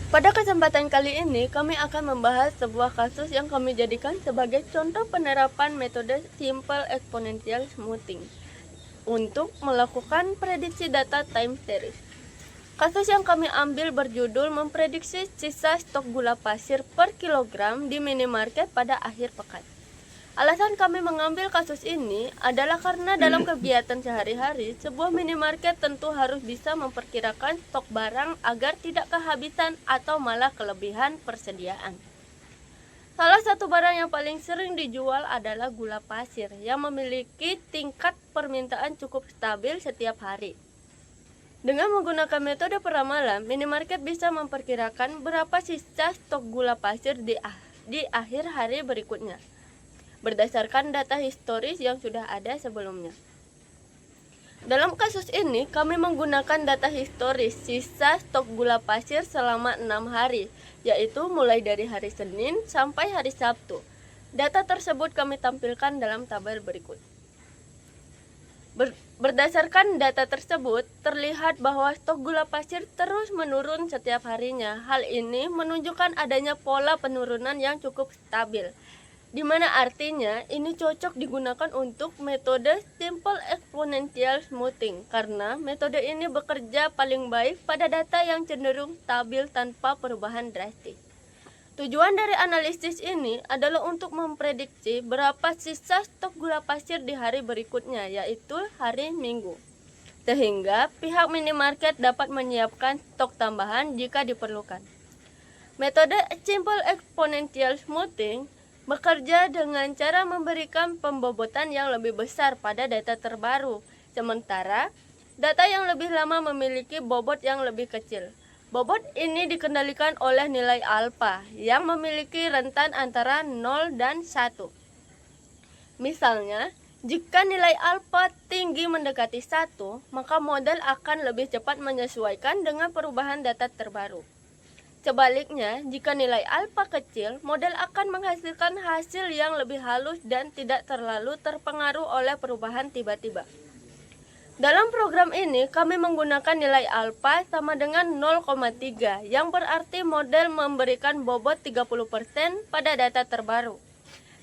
Pada kesempatan kali ini, kami akan membahas sebuah kasus yang kami jadikan sebagai contoh penerapan metode Simple Exponential Smoothing untuk melakukan prediksi data time series. Kasus yang kami ambil berjudul memprediksi sisa stok gula pasir per kilogram di minimarket pada akhir pekan. Alasan kami mengambil kasus ini adalah karena dalam kegiatan sehari-hari, sebuah minimarket tentu harus bisa memperkirakan stok barang agar tidak kehabisan atau malah kelebihan persediaan. Salah satu barang yang paling sering dijual adalah gula pasir yang memiliki tingkat permintaan cukup stabil setiap hari. Dengan menggunakan metode peramalan, minimarket bisa memperkirakan berapa sisa stok gula pasir di akhir hari berikutnya berdasarkan data historis yang sudah ada sebelumnya. Dalam kasus ini, kami menggunakan data historis sisa stok gula pasir selama 6 hari, yaitu mulai dari hari Senin sampai hari Sabtu. Data tersebut kami tampilkan dalam tabel berikut. Berdasarkan data tersebut, terlihat bahwa stok gula pasir terus menurun setiap harinya. Hal ini menunjukkan adanya pola penurunan yang cukup stabil, di mana artinya ini cocok digunakan untuk metode Simple Exponential Smoothing karena metode ini bekerja paling baik pada data yang cenderung stabil tanpa perubahan drastis. Tujuan dari analisis ini adalah untuk memprediksi berapa sisa stok gula pasir di hari berikutnya, yaitu hari Minggu, sehingga pihak minimarket dapat menyiapkan stok tambahan jika diperlukan. Metode Simple Exponential Smoothing bekerja dengan cara memberikan pembobotan yang lebih besar pada data terbaru, sementara data yang lebih lama memiliki bobot yang lebih kecil. Bobot ini dikendalikan oleh nilai alfa yang memiliki rentan antara 0 dan 1. Misalnya, jika nilai alfa tinggi mendekati 1, maka model akan lebih cepat menyesuaikan dengan perubahan data terbaru. Sebaliknya, jika nilai alfa kecil, model akan menghasilkan hasil yang lebih halus dan tidak terlalu terpengaruh oleh perubahan tiba-tiba. Dalam program ini, kami menggunakan nilai alfa sama dengan 0,3, yang berarti model memberikan bobot 30% pada data terbaru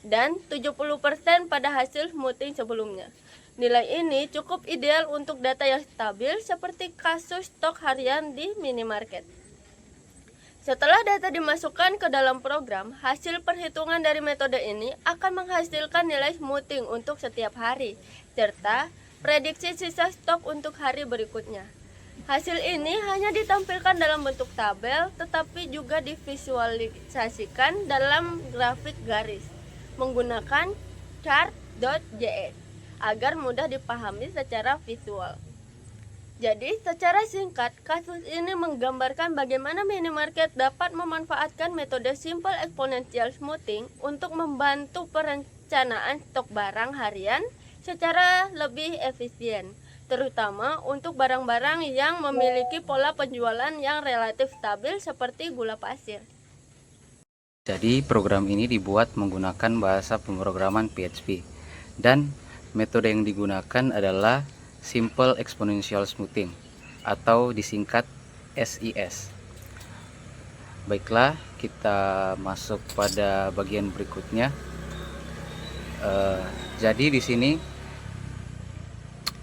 dan 70% pada hasil smoothing sebelumnya. Nilai ini cukup ideal untuk data yang stabil seperti kasus stok harian di minimarket. Setelah data dimasukkan ke dalam program, hasil perhitungan dari metode ini akan menghasilkan nilai smoothing untuk setiap hari, serta prediksi sisa stok untuk hari berikutnya. Hasil ini hanya ditampilkan dalam bentuk tabel, tetapi juga divisualisasikan dalam grafik garis menggunakan chart.js agar mudah dipahami secara visual. Jadi, secara singkat, kasus ini menggambarkan bagaimana minimarket dapat memanfaatkan metode Simple Exponential Smoothing untuk membantu perencanaan stok barang harian secara lebih efisien, terutama untuk barang-barang yang memiliki pola penjualan yang relatif stabil seperti gula pasir. Jadi, program ini dibuat menggunakan bahasa pemrograman PHP dan metode yang digunakan adalah Simple Exponential Smoothing atau disingkat SES. Baiklah, kita masuk pada bagian berikutnya. Jadi di sini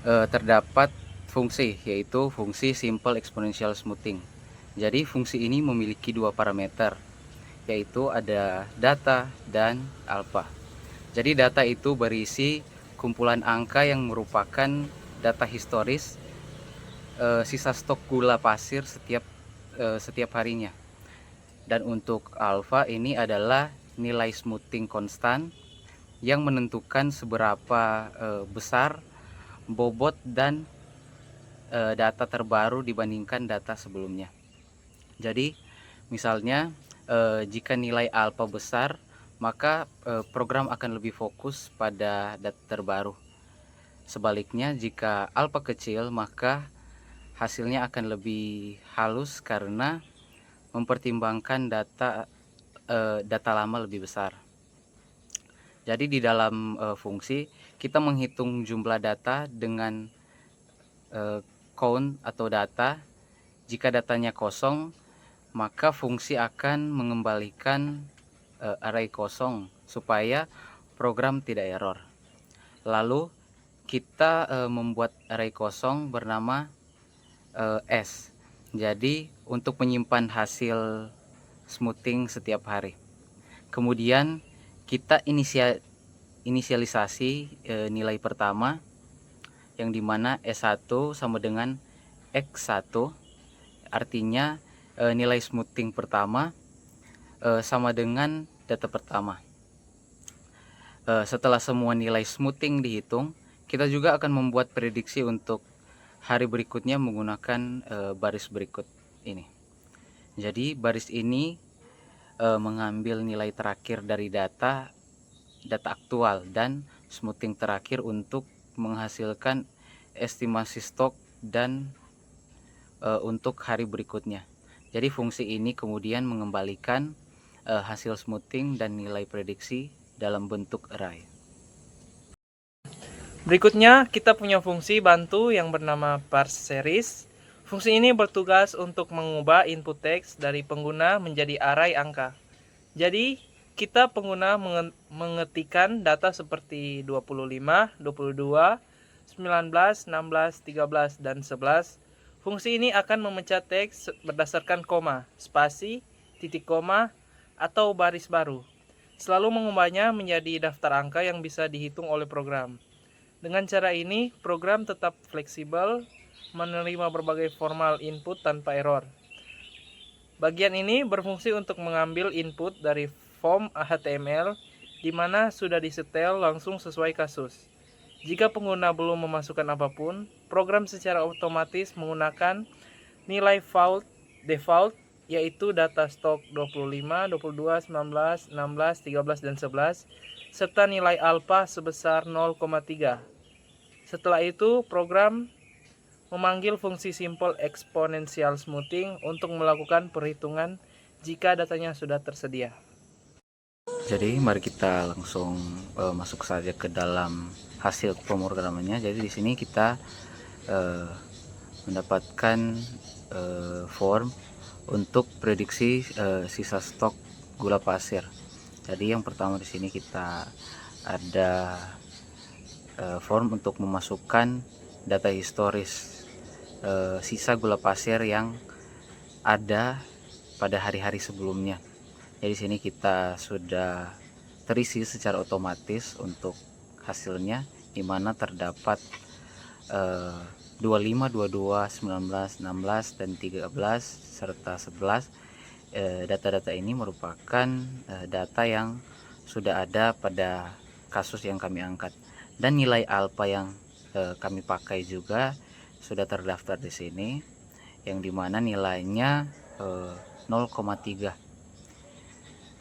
terdapat fungsi, yaitu fungsi Simple Exponential Smoothing. Jadi fungsi ini memiliki dua parameter, yaitu ada data dan alfa. Jadi data itu berisi kumpulan angka yang merupakan data historis sisa stok gula pasir setiap harinya. Dan untuk alfa ini adalah nilai smoothing konstan yang menentukan seberapa besar bobot dan data terbaru dibandingkan data sebelumnya. Jadi misalnya jika nilai alfa besar, maka program akan lebih fokus pada data terbaru. Sebaliknya, jika alfa kecil, maka hasilnya akan lebih halus karena mempertimbangkan data lama lebih besar. Jadi di dalam fungsi kita menghitung jumlah data dengan count atau data. Jika datanya kosong, maka fungsi akan mengembalikan array kosong supaya program tidak error. Lalu kita membuat array kosong bernama S. Jadi untuk menyimpan hasil smoothing setiap hari. Kemudian kita inisialisasi nilai pertama yang dimana S1 sama dengan X1, artinya nilai smoothing pertama sama dengan data pertama. Setelah semua nilai smoothing dihitung, kita juga akan membuat prediksi untuk hari berikutnya menggunakan baris berikut ini. Jadi baris ini mengambil nilai terakhir dari data aktual dan smoothing terakhir untuk menghasilkan estimasi stok dan untuk hari berikutnya. Jadi fungsi ini kemudian mengembalikan hasil smoothing dan nilai prediksi dalam bentuk array. Berikutnya kita punya fungsi bantu yang bernama parse series. Fungsi ini bertugas untuk mengubah input teks dari pengguna menjadi array angka. Jadi kita pengguna mengetikkan data seperti 25, 22, 19, 16, 13, dan 11. Fungsi ini akan memecah teks berdasarkan koma, spasi, titik koma, atau baris baru. Selalu mengubahnya menjadi daftar angka yang bisa dihitung oleh program. Dengan cara ini, program tetap fleksibel, menerima berbagai formal input tanpa error. Bagian ini berfungsi untuk mengambil input dari form HTML di mana sudah disetel langsung sesuai kasus. Jika pengguna belum memasukkan apapun, program secara otomatis menggunakan nilai default yaitu data stok 25, 22, 19, 16, 13, dan 11 serta nilai alpha sebesar 0,3. Setelah itu, program memanggil fungsi simple exponential smoothing untuk melakukan perhitungan jika datanya sudah tersedia. Jadi mari kita langsung masuk saja ke dalam hasil pemrogramannya. Jadi di sini kita mendapatkan form untuk prediksi sisa stok gula pasir. Jadi yang pertama di sini kita ada form untuk memasukkan data historis sisa gula pasir yang ada pada hari-hari sebelumnya. Jadi sini kita sudah terisi secara otomatis untuk hasilnya, di mana terdapat 25, 22, 19, 16, dan 13 serta 11. Data-data ini merupakan data yang sudah ada pada kasus yang kami angkat, dan nilai alpha yang kami pakai juga sudah terdaftar di sini, yang dimana nilainya 0,3.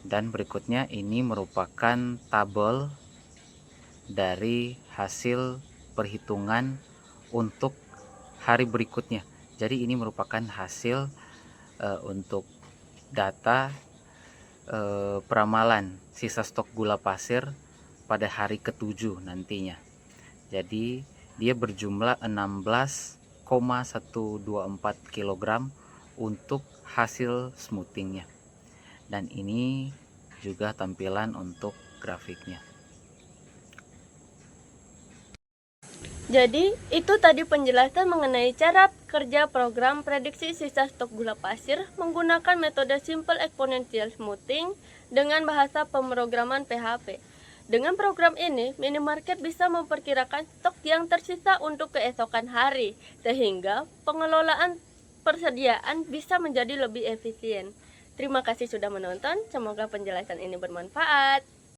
Dan berikutnya ini merupakan tabel dari hasil perhitungan untuk hari berikutnya. Jadi ini merupakan hasil untuk data peramalan sisa stok gula pasir pada hari ke-7 nantinya. Jadi dia berjumlah 16,124 kg untuk hasil smoothingnya. Dan ini juga tampilan untuk grafiknya. Jadi, itu tadi penjelasan mengenai cara kerja program prediksi sisa stok gula pasir menggunakan metode simple exponential smoothing dengan bahasa pemrograman PHP. Dengan program ini, minimarket bisa memperkirakan stok yang tersisa untuk keesokan hari, sehingga pengelolaan persediaan bisa menjadi lebih efisien. Terima kasih sudah menonton, semoga penjelasan ini bermanfaat.